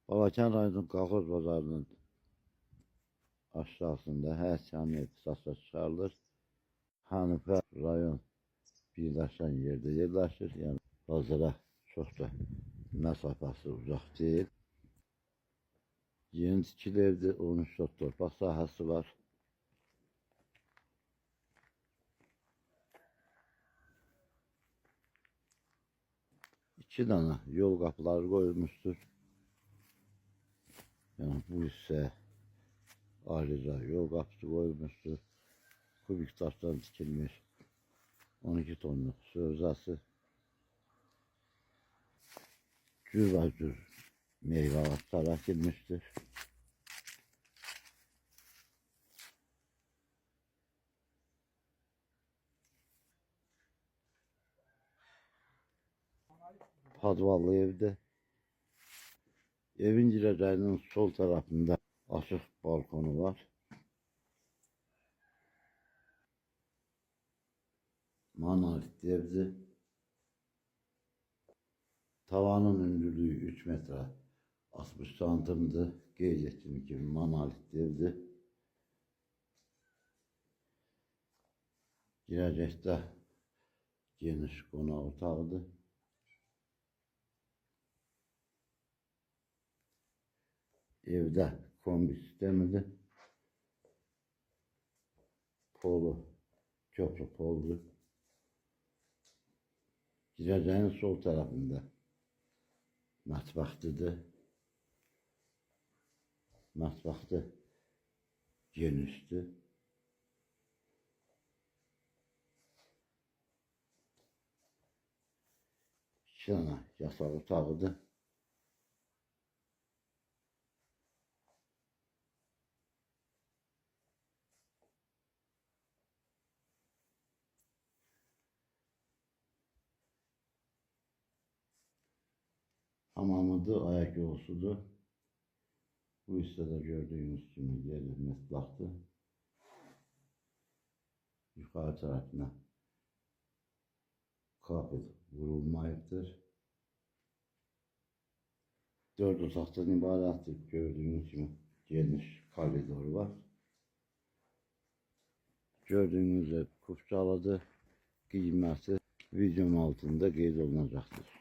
Balakən rayonunun Qalxoz bazarının aşağısında hər saniyə ixtisasla çıxarılır. Hanifə rayon birləşən yerdə yerləşir. Yəni bazara çox da məsafəsi uzaq deyil. Yeni tikili evdir, 13 sot torpaq sahəsi var. İki dənə yol qapıları qoyulmuşdur. Yəni bu hissə ayrıca yol qapısı qoyulmuşdur. Kubik daşdan tikilmiş 12 tonluq sövzəsi. Cürbəcür meyvə ağaçları əkilmişdir. Padvallı evdir. Evin girəcəyinin sol tərəfində açıq balkonu var. Monolit evdir. Tavanın hündürlüyü 3 metre 60 santimdir. Qeyd etdiyim kimi monolit evdir. Girəcəkdə geniş qonaq otağıdır. Evdə kombi sistemidir. Polu, köprü poludur. Girəcəyin sol tərəfində mətbəxtidir. Mətbəxti genişdir. İki dənə yataq otağıdır. Hamamıdır, ayak yolusudur. Bu hissədə gördüğünüz kimi yeri mətbəxdir. Yuxarı tərəfinə kapı vurulmayıbdır. 4 otaqdan ibarətdir. Gördüğünüz kimi geniş koridor var. Gördüğünüz ev Kupçalıdır. Qiyməti videonun altında qeyd olunacaqdır.